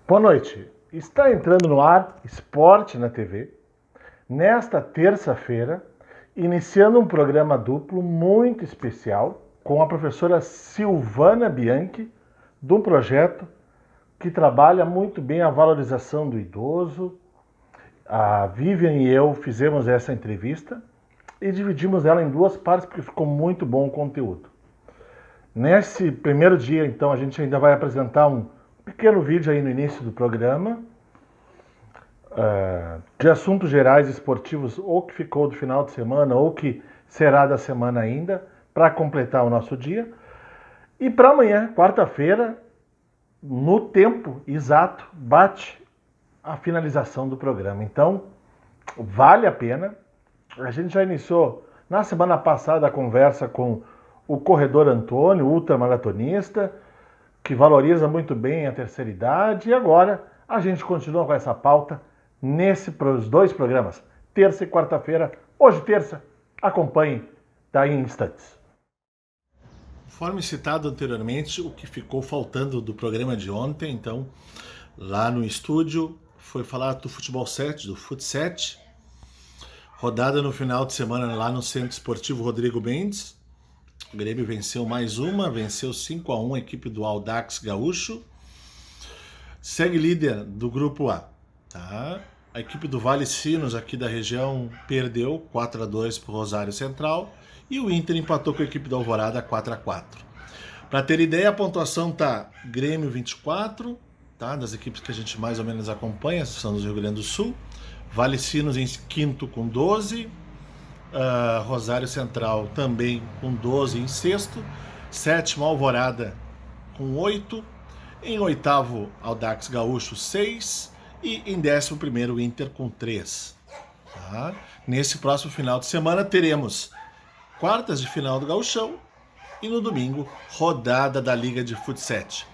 Boa noite. Está entrando no ar Esporte na TV, nesta terça-feira, iniciando um programa duplo muito especial com a professora Silvana Bianchi, de um projeto que trabalha muito bem a valorização do idoso. A Vivian e eu fizemos essa entrevista e dividimos ela em duas partes porque ficou muito bom o conteúdo. Nesse primeiro dia, então, a gente ainda vai apresentar um pequeno vídeo aí no início do programa de assuntos gerais esportivos, ou que ficou do final de semana, ou que será da semana ainda, para completar o nosso dia. E para amanhã, quarta-feira, no tempo exato, bate a finalização do programa. Então, vale a pena. A gente já iniciou na semana passada a conversa com o corredor Antônio, ultramaratonista, que valoriza muito bem a terceira idade, e agora a gente continua com essa pauta nesses dois programas, terça e quarta-feira. Hoje, terça, acompanhe daí em instantes. Conforme citado anteriormente, o que ficou faltando do programa de ontem, então, lá no estúdio, foi falar do Futebol 7, do Fut 7, rodada no final de semana lá no Centro Esportivo Rodrigo Mendes. O Grêmio venceu mais uma, venceu 5-1 a equipe do Audax Gaúcho. Segue líder do Grupo A. Tá? A equipe do Vale Sinos, aqui da região, perdeu 4-2 para o Rosário Central. E o Inter empatou com a equipe do Alvorada 4-4. Para ter ideia, a pontuação tá Grêmio 24, tá? Das equipes que a gente mais ou menos acompanha, são do Rio Grande do Sul. Vale Sinos em quinto com 12. Rosário Central também com 12 em sexto, sétimo Alvorada com 8, em oitavo Audax Gaúcho 6 e em 11º Inter com 3. Tá? Nesse próximo final de semana teremos quartas de final do Gauchão e no domingo rodada da Liga de Fut 7.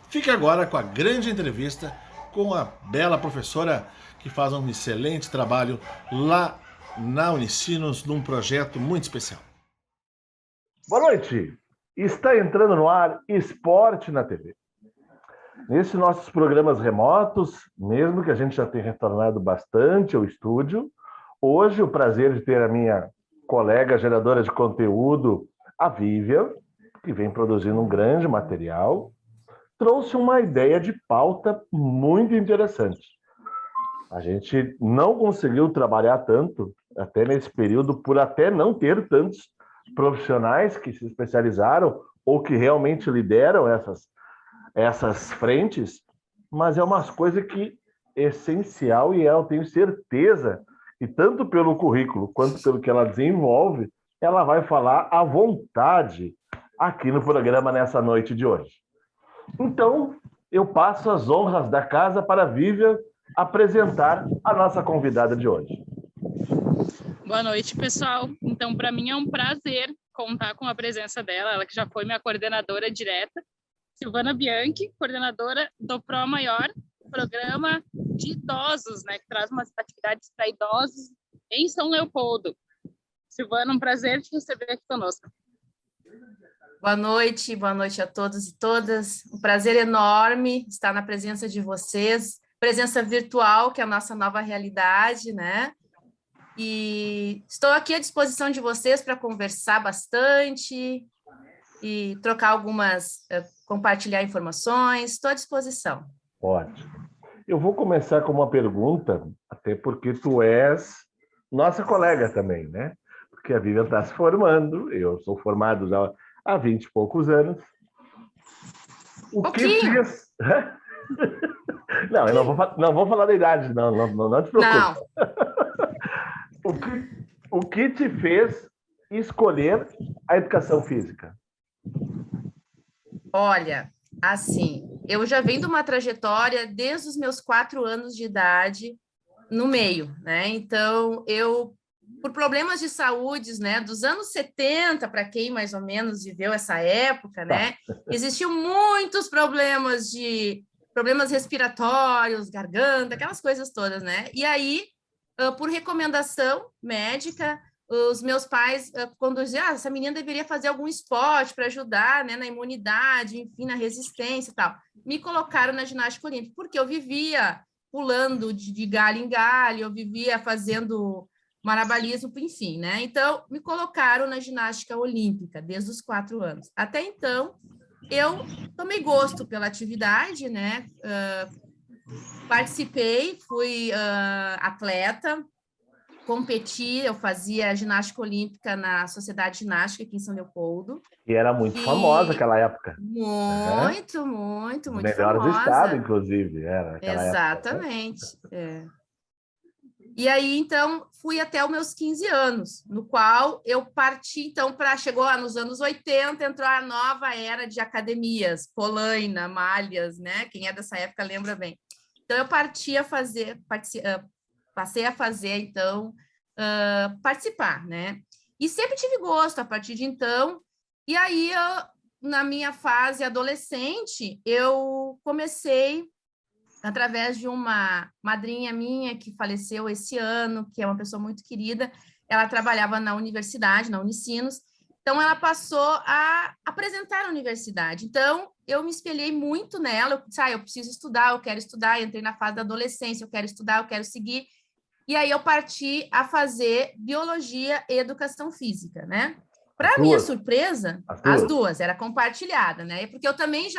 Fique agora com a grande entrevista com a bela professora que faz um excelente trabalho lá na Unicinos, num projeto muito especial. Boa noite! Está entrando no ar Esporte na TV. Nesses nossos programas remotos, mesmo que a gente já tenha retornado bastante ao estúdio, hoje o prazer de ter a minha colega geradora de conteúdo, a Vivian, que vem produzindo um grande material, trouxe uma ideia de pauta muito interessante. A gente não conseguiu trabalhar tanto, até nesse período, por até não ter tantos profissionais que se especializaram ou que realmente lideram essas frentes, mas é uma coisa que é essencial e eu tenho certeza que tanto pelo currículo quanto pelo que ela desenvolve, ela vai falar à vontade aqui no programa nessa noite de hoje. Então, eu passo as honras da casa para a Vivian apresentar a nossa convidada de hoje. Boa noite, pessoal. Então, para mim é um prazer contar com a presença dela, ela que já foi minha coordenadora direta, Silvana Bianchi, coordenadora do Pro Maior, programa de idosos, né, que traz umas atividades para idosos em São Leopoldo. Silvana, um prazer te receber aqui conosco. Boa noite a todos e todas. Um prazer enorme estar na presença de vocês, presença virtual, que é a nossa nova realidade, né? E estou aqui à disposição de vocês para conversar bastante e trocar compartilhar informações. Estou à disposição. Ótimo. Eu vou começar com uma pergunta, até porque tu és nossa colega também, né? Porque a Vivian está se formando, eu sou formado já há 20 e poucos anos. O que fez... Não, eu não vou falar da idade, não te preocupe. O que te fez escolher a educação física? Olha, assim, eu já venho de uma trajetória desde os meus 4 anos de idade no meio, né? Então, por problemas de saúde, né, dos anos 70, para quem mais ou menos viveu essa época, né, existiam muitos problemas respiratórios, garganta, aquelas coisas todas, né? E aí, por recomendação médica, os meus pais, quando diziam, essa menina deveria fazer algum esporte para ajudar, né, na imunidade, enfim, na resistência e tal, me colocaram na ginástica olímpica, porque eu vivia pulando de galho em galho, eu vivia fazendo marabalismo, enfim, né? Então, me colocaram na ginástica olímpica desde os 4 anos. Até então, eu tomei gosto pela atividade, né? Participei, fui atleta, competi, eu fazia ginástica olímpica na Sociedade Ginástica aqui em São Leopoldo. E era muito famosa naquela época. Muito, né? muito melhores do estado, inclusive, era naquela Exatamente. Época, né? E aí, então, fui até os meus 15 anos, no qual eu parti, então, chegou lá nos anos 80, entrou a nova era de academias, Polaina, Malhas, né? Quem é dessa época lembra bem. Então, eu passei a fazer, então, participar, né? E sempre tive gosto a partir de então. E aí, na minha fase adolescente, eu comecei através de uma madrinha minha que faleceu esse ano, que é uma pessoa muito querida. Ela trabalhava na universidade, na Unicinos, então ela passou a apresentar a universidade. Então, eu me espelhei muito nela, eu disse, eu preciso estudar, eu quero estudar, eu entrei na fase da adolescência, eu quero estudar, eu quero seguir. E aí eu parti a fazer biologia e educação física, né? Para minha surpresa, as duas, era compartilhada, né? Porque eu também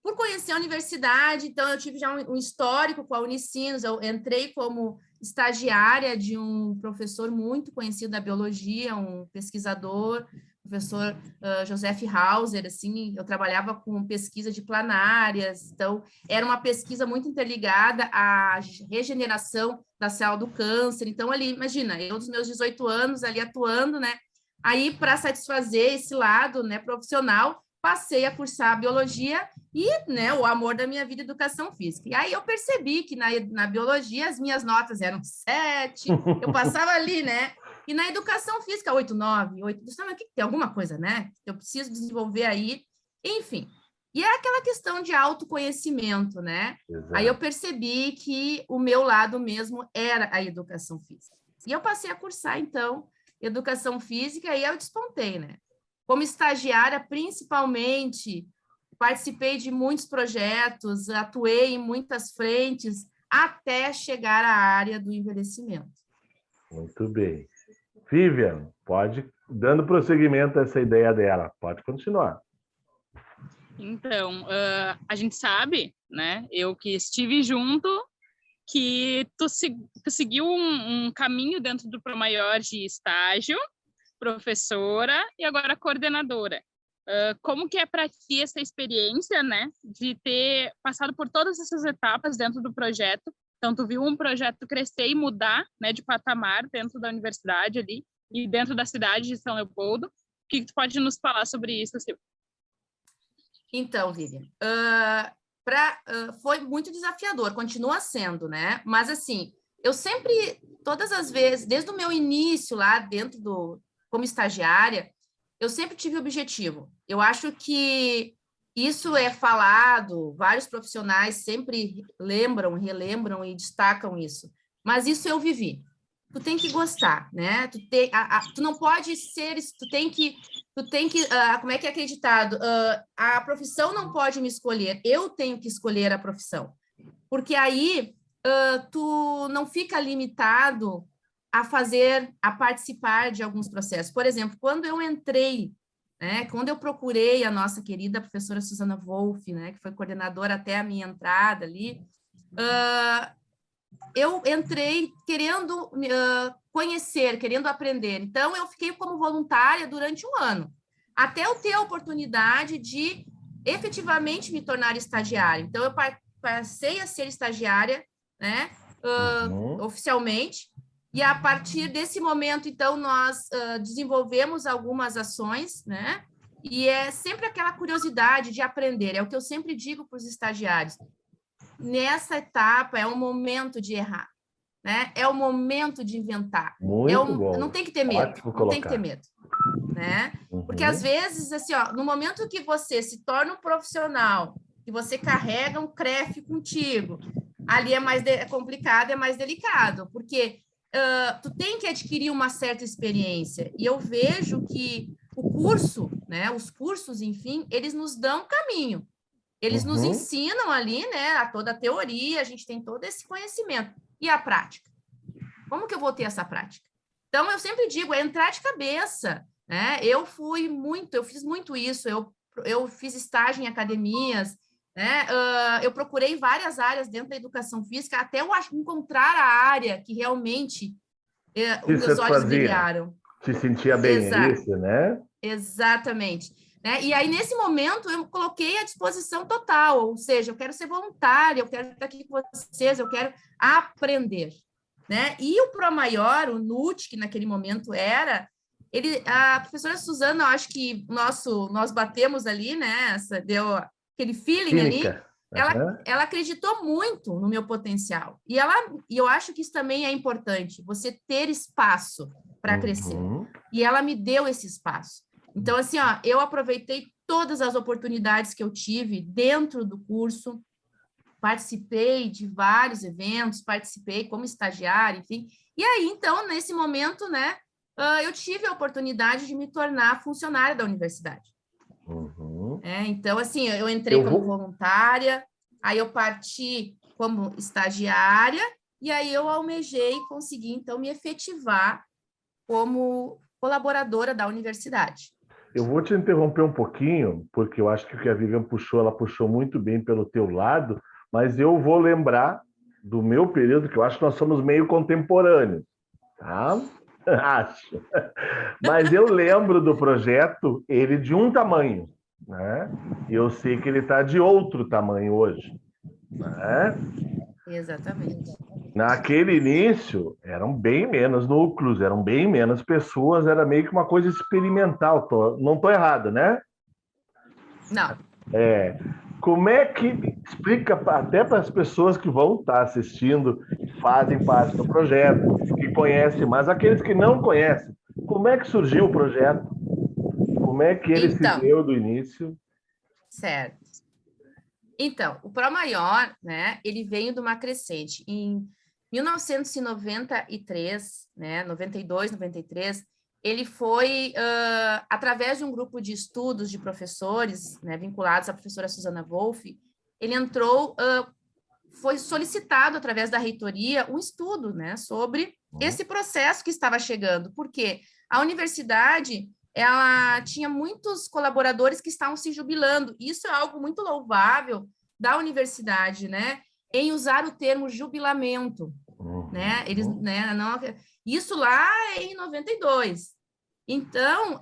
por conhecer a universidade, então eu tive já um histórico com a Unicinos, eu entrei como estagiária de um professor muito conhecido da biologia, um pesquisador, professor Joseph Hauser, assim, eu trabalhava com pesquisa de planárias, então era uma pesquisa muito interligada à regeneração da célula do câncer, então ali, imagina, eu dos meus 18 anos ali atuando, né, aí para satisfazer esse lado, né, profissional, passei a cursar biologia e, né, o amor da minha vida, educação física. E aí eu percebi que na biologia as minhas notas eram 7, eu passava ali, né? E na educação física, 8, 9, 8. Mas tem alguma coisa, né? Eu preciso desenvolver aí. Enfim. E é aquela questão de autoconhecimento, né? Exato. Aí eu percebi que o meu lado mesmo era a educação física. E eu passei a cursar, então, educação física e eu despontei, né? Como estagiária, principalmente, participei de muitos projetos, atuei em muitas frentes, até chegar à área do envelhecimento. Muito bem. Vivian, dando prosseguimento a essa ideia dela, pode continuar. Então, a gente sabe, né, eu que estive junto, que tu seguiu um caminho dentro do ProMaior de estágio, professora e agora coordenadora. Como que é para ti essa experiência, né, de ter passado por todas essas etapas dentro do projeto? Então, tu viu um projeto crescer e mudar, né, de patamar dentro da universidade ali e dentro da cidade de São Leopoldo. O que tu pode nos falar sobre isso, Silvia? Então, Vivian, foi muito desafiador, continua sendo, né? Mas, assim, eu sempre, todas as vezes, desde o meu início lá dentro como estagiária, eu sempre tive objetivo. Eu acho que isso é falado, vários profissionais sempre relembram e destacam isso. Mas isso eu vivi. Tu tem que gostar, né? Tu não pode ser, tu tem que, como é que é acreditado? A profissão não pode me escolher, eu tenho que escolher a profissão. Porque aí tu não fica limitado a participar de alguns processos. Por exemplo, quando eu entrei, né, quando eu procurei a nossa querida professora Susana Wolff, né, que foi coordenadora até a minha entrada ali, eu entrei querendo conhecer, querendo aprender. Então, eu fiquei como voluntária durante 1 ano, até eu ter a oportunidade de efetivamente me tornar estagiária. Então, eu passei a ser estagiária, né, oficialmente, e a partir desse momento, então, nós desenvolvemos algumas ações, né? E é sempre aquela curiosidade de aprender, é o que eu sempre digo para os estagiários. Nessa etapa, é o momento de errar, né? É o momento de inventar. Muito bom. Não tem que ter medo, não tem que ter medo, né? Porque, às vezes, assim, no momento que você se torna um profissional, que você carrega um CREF contigo, ali é mais complicado, é mais delicado, porque tu tem que adquirir uma certa experiência. E eu vejo que o curso, né, os cursos, enfim, eles nos dão caminho. Eles nos ensinam ali, né, toda a teoria, a gente tem todo esse conhecimento. E a prática? Como que eu vou ter essa prática? Então, eu sempre digo, é entrar de cabeça, né? Eu fiz muito isso, eu fiz estágio em academias, né? Eu procurei várias áreas dentro da educação física, até eu encontrar a área que realmente os meus olhos brilharam. Se sentia bem, é isso, né? Exatamente. Né? E aí, nesse momento, eu coloquei à disposição total, ou seja, eu quero ser voluntária, eu quero estar aqui com vocês, eu quero aprender. Né? E o Pro Maior, o NUT, que naquele momento era, a professora Suzana, eu acho que nós batemos ali, né? Deu aquele feeling ali, ela acreditou muito no meu potencial. E eu acho que isso também é importante, você ter espaço para crescer. E ela me deu esse espaço. Então, assim, ó, eu aproveitei todas as oportunidades que eu tive dentro do curso, participei de vários eventos, participei como estagiária, enfim. E aí, então, nesse momento, né, eu tive a oportunidade de me tornar funcionária da universidade. Então, assim, eu entrei como voluntária, aí eu parti como estagiária, e aí eu almejei conseguir, então, me efetivar como colaboradora da universidade. Eu vou te interromper um pouquinho, porque eu acho que o que a Vivian puxou, ela puxou muito bem pelo teu lado, mas eu vou lembrar do meu período, que eu acho que nós somos meio contemporâneos, tá? Acho. Mas eu lembro do projeto, ele de um tamanho, né? E eu sei que ele está de outro tamanho hoje, né? Exatamente. Naquele início, eram bem menos núcleos, eram bem menos pessoas, era meio que uma coisa experimental. Não estou errado, né? Não. Como é que explica até para as pessoas que vão estar assistindo, que fazem parte do projeto, que conhecem, mas aqueles que não conhecem, como é que surgiu o projeto? Como é que ele se deu do início? Certo. Então, o Pro Maior, né, ele veio de uma crescente. Em 1993, né, 92, 93, ele foi, através de um grupo de estudos de professores, né, vinculados à professora Suzana Wolff, ele entrou, foi solicitado através da reitoria um estudo, né, sobre esse processo que estava chegando, porque a universidade, ela tinha muitos colaboradores que estavam se jubilando. Isso é algo muito louvável da universidade, né, em usar o termo jubilamento, né? Eles, né, não, isso lá em 92. Então,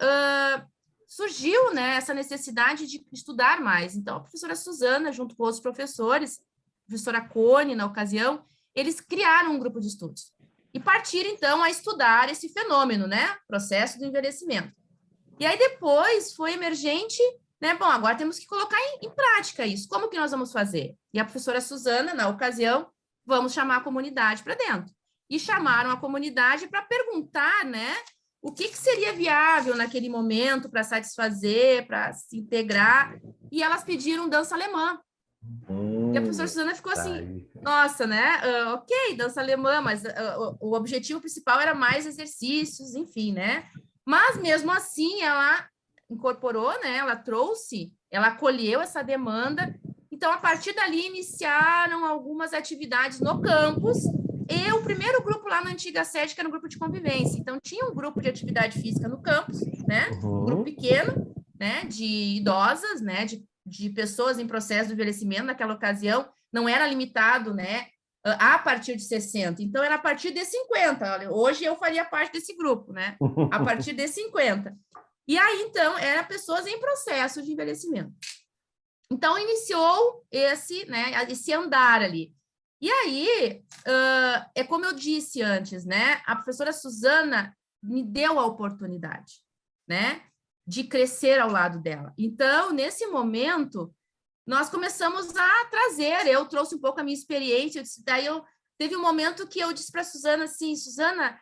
surgiu, né, essa necessidade de estudar mais. Então, a professora Suzana, junto com outros professores, a professora Cone, na ocasião, eles criaram um grupo de estudos e partiram, então, a estudar esse fenômeno, né, processo do envelhecimento. E aí, depois, foi emergente, né, bom, agora temos que colocar em prática isso. Como que nós vamos fazer? E a professora Suzana, na ocasião, vamos chamar a comunidade para dentro. E chamaram a comunidade para perguntar, né, o que seria viável naquele momento para satisfazer, para se integrar. E elas pediram dança alemã. E a professora Suzana ficou assim, nossa, né, ok, dança alemã, mas o objetivo principal era mais exercícios, enfim, né? Mas, mesmo assim, ela incorporou, né, ela trouxe, ela acolheu essa demanda. Então, a partir dali, iniciaram algumas atividades no campus, e o primeiro grupo lá na antiga sede, que era um grupo de convivência. Então, tinha um grupo de atividade física no campus, né, um grupo pequeno, né, de idosas, né, de pessoas em processo de envelhecimento. Naquela ocasião, não era limitado, né, a partir de 60, então era a partir de 50. Olha, hoje eu faria parte desse grupo, né, a partir de 50. E aí, então, eram pessoas em processo de envelhecimento. Então, iniciou esse, né, esse andar ali. E aí, é como eu disse antes, né, a professora Suzana me deu a oportunidade, né, de crescer ao lado dela. Então, nesse momento, nós começamos a trazer, eu trouxe um pouco a minha experiência, teve um momento que eu disse para a Suzana assim, Suzana,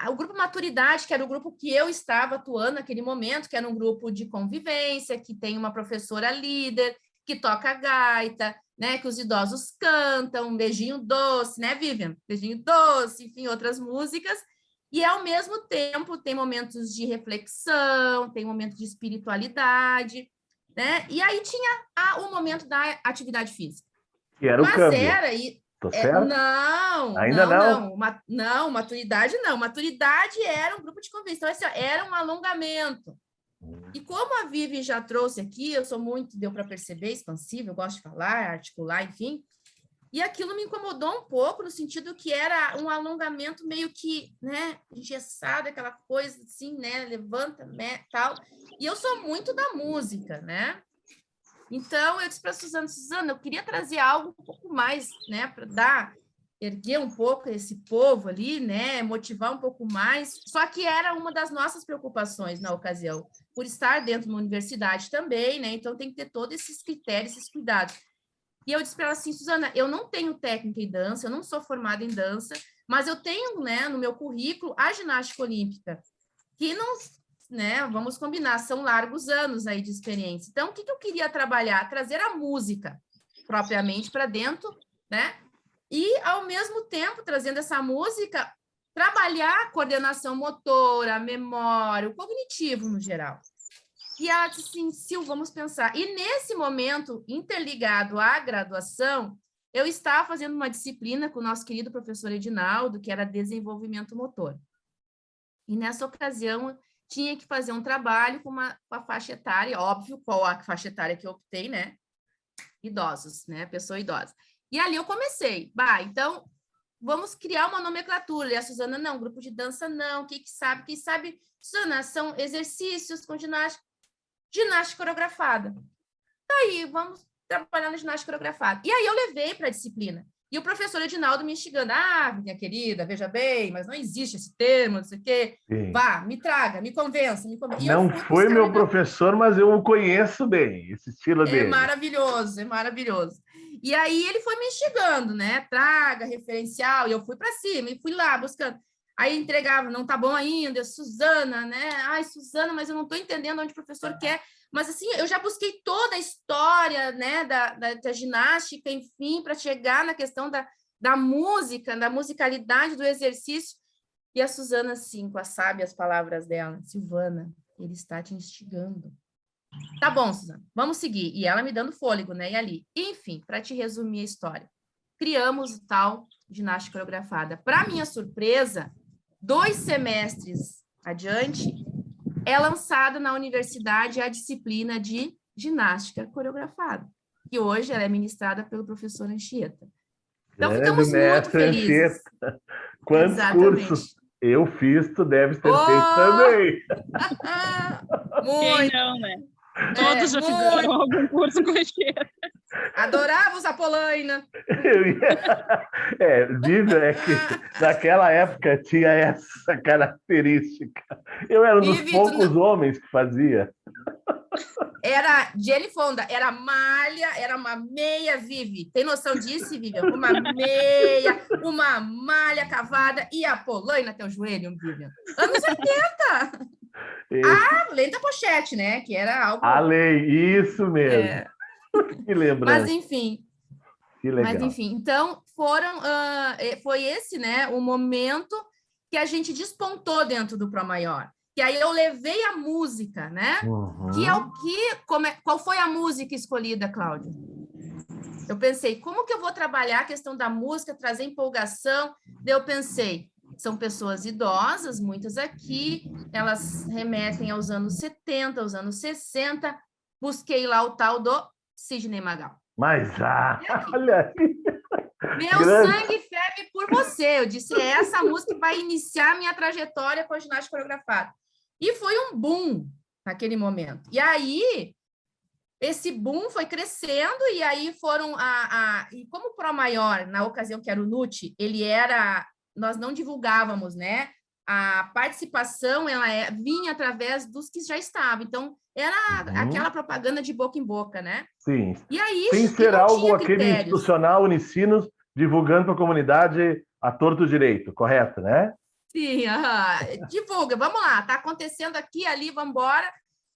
o grupo Maturidade, que era o grupo que eu estava atuando naquele momento, que era um grupo de convivência, que tem uma professora líder, que toca gaita, né? Que os idosos cantam, um beijinho doce, né, Vivian? Beijinho doce, enfim, outras músicas. E, ao mesmo tempo, tem momentos de reflexão, tem momentos de espiritualidade, né? E aí tinha o momento da atividade física. Que era o câmbio. Tô certo? Não, maturidade não. Maturidade era um grupo de convivência. Então, assim, era um alongamento. E como a Vivi já trouxe aqui, eu sou muito, deu para perceber, expansiva, eu gosto de falar, articular, enfim. E aquilo me incomodou um pouco, no sentido que era um alongamento meio que, né, engessado, aquela coisa assim, né, levanta, né, tal. E eu sou muito da música, né? Então, eu disse para a Suzana, eu queria trazer algo um pouco mais, né, para erguer um pouco esse povo ali, né, motivar um pouco mais. Só que era uma das nossas preocupações na ocasião, por estar dentro de uma universidade também, né? Então, tem que ter todos esses critérios, esses cuidados. E eu disse para ela assim, Suzana, eu não tenho técnica em dança, eu não sou formada em dança, mas eu tenho, né, no meu currículo a ginástica olímpica, que não, né, vamos combinar, são largos anos aí de experiência. Então, o que eu queria trabalhar? Trazer a música propriamente para dentro, né? E, ao mesmo tempo, trazendo essa música, trabalhar a coordenação motora, a memória, o cognitivo no geral. E ela disse assim, Sil, vamos pensar. E nesse momento, interligado à graduação, eu estava fazendo uma disciplina com o nosso querido professor Edinaldo, que era desenvolvimento motor. E nessa ocasião, tinha que fazer um trabalho com a faixa etária, óbvio, qual a faixa etária que eu optei, né? Idosos, né? Pessoa idosa. E ali eu comecei. Então, vamos criar uma nomenclatura. E a Suzana, não, grupo de dança não. Quem sabe? Quem sabe, Suzana, são exercícios com ginástica coreografada. Daí, vamos trabalhar na ginástica coreografada. E aí eu levei para a disciplina. E o professor Edinaldo me instigando, minha querida, veja bem, mas não existe esse termo, não sei o quê. Sim. Vá, me traga, me convença. Não foi meu professor, mas eu o conheço bem, esse estilo dele. É maravilhoso, é maravilhoso. E aí ele foi me instigando, né? Traga, referencial, e eu fui para cima, e fui lá buscando. Aí entregava, não tá bom ainda, Suzana, né? Ai, Suzana, mas eu não estou entendendo onde o professor quer. Mas, assim, eu já busquei toda a história, né, da ginástica, enfim, para chegar na questão da música, da musicalidade do exercício. E a Suzana, assim, com as sábias palavras dela, Silvana, ele está te instigando. Tá bom, Suzana, vamos seguir. E ela me dando fôlego, né, e ali. Enfim, para te resumir a história, criamos tal ginástica coreografada. Para minha surpresa, 2 semestres adiante, é lançada na universidade a disciplina de ginástica coreografada, que hoje ela é ministrada pelo professor Anchieta. Então, ficamos muito felizes. Anchieta. Quantos cursos eu fiz, tu deve ter feito também. Quem não, né? Todos já fizeram algum curso com Anchieta. Adorava usar polaina. Vivian, é que naquela época tinha essa característica. Eu era um dos poucos homens que fazia. Era Jenny Fonda, era malha, era uma meia, Vivi. Tem noção disso, Vivian? Uma malha cavada e a polaina até o joelho, Vivian. Anos 80! A lenta pochete, né? Que era algo... A lei, isso mesmo. Que lembrança. Mas, enfim. Que legal. Mas, enfim, então, foi esse, né, o momento que a gente despontou dentro do Pro Maior. Que aí eu levei a música, né? Uhum. Que é o que... Qual foi a música escolhida, Cláudia? Eu pensei, como que eu vou trabalhar a questão da música, trazer empolgação? Daí eu pensei, são pessoas idosas, muitas aqui, elas remetem aos anos 70, aos anos 60. Busquei lá o tal do Sidney Magal. Mas, olha aí. Meu sangue ferve por você. Eu disse, é essa música que vai iniciar a minha trajetória com a ginástica coreografada. E foi um boom naquele momento. E aí, esse boom foi crescendo, e aí foram e como o Pro Maior, na ocasião que era o NUT, ele era... Nós não divulgávamos, né? A participação, ela vinha através dos que já estavam. Então, era aquela propaganda de boca em boca, né? Sim. E aí, sem ser algo aquele institucional, Unicinos, divulgando para a comunidade a torto direito, correto, né? Sim, divulga, vamos lá, tá acontecendo aqui, ali, vamos embora.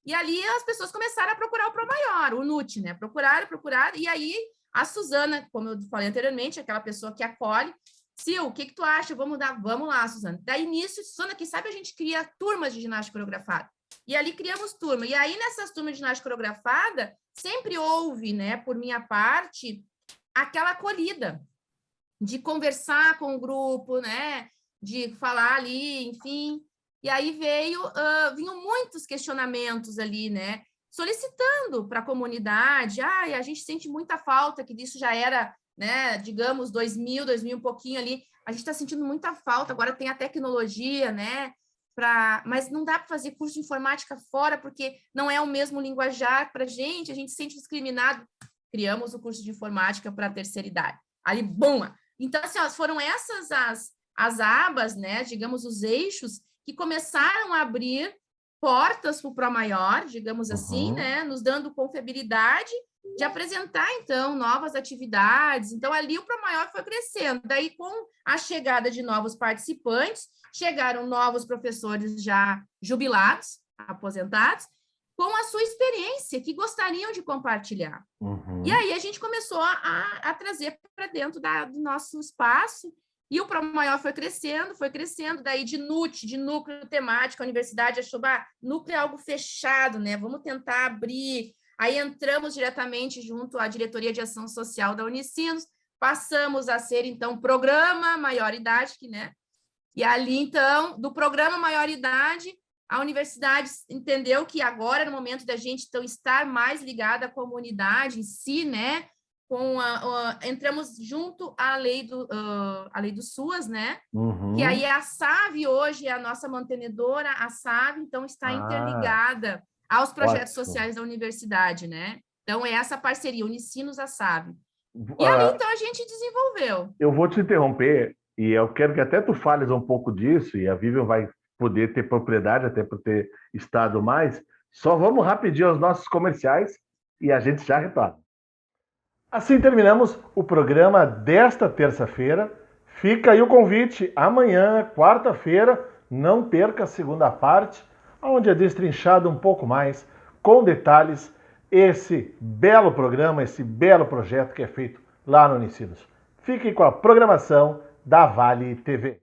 E ali as pessoas começaram a procurar o ProMaior, o NUT, né? Procuraram, e aí a Suzana, como eu falei anteriormente, aquela pessoa que acolhe, Sil, o que tu acha? Vamos lá, Suzana. Daí, nisso, Suzana, quem sabe a gente cria turmas de ginástica coreografada. E ali criamos turma. E aí, nessas turmas de ginástica coreografada, sempre houve, né, por minha parte, aquela acolhida de conversar com o grupo, né, de falar ali, enfim. E aí vinham muitos questionamentos ali, né, solicitando para a comunidade, a gente sente muita falta, que disso já era, né, digamos, 2000 um pouquinho ali, a gente está sentindo muita falta, agora tem a tecnologia, né, mas não dá para fazer curso de informática fora, porque não é o mesmo linguajar para a gente se sente discriminado. Criamos o curso de informática para a terceira idade. Ali, bom! Então, assim, foram essas as abas, né, digamos, os eixos, que começaram a abrir portas para o ProMaior, digamos assim, né, nos dando confiabilidade de apresentar, então, novas atividades. Então, ali o ProMaior foi crescendo. Daí, com a chegada de novos participantes, chegaram novos professores já jubilados, aposentados, com a sua experiência, que gostariam de compartilhar. E aí a gente começou a trazer para dentro do nosso espaço, e o ProMaior foi crescendo, daí de NUT, de núcleo temático, a universidade achou, núcleo é algo fechado, né? Vamos tentar abrir. Aí entramos diretamente junto à Diretoria de Ação Social da Unicinos, passamos a ser, então, Programa Maioridade, né? E ali, então, do Programa Maioridade, a universidade entendeu que agora, no momento da gente então, estar mais ligada à comunidade em si, né? Entramos junto à lei do SUAS, né? Que aí a SAV hoje é a nossa mantenedora, a SAV, então, está interligada aos projetos sociais da universidade, né? Então, é essa parceria, Unicinos a SAV. E ali, então, a gente desenvolveu. Eu vou te interromper, e eu quero que até tu fales um pouco disso, e a Vivian vai poder ter propriedade, até por ter estado mais. Só vamos rapidinho aos nossos comerciais e a gente já retorna. Assim terminamos o programa desta terça-feira. Fica aí o convite. Amanhã, quarta-feira, não perca a segunda parte, onde é destrinchado um pouco mais, com detalhes, esse belo programa, esse belo projeto que é feito lá no Unicinos. Fique com a programação da Vale TV.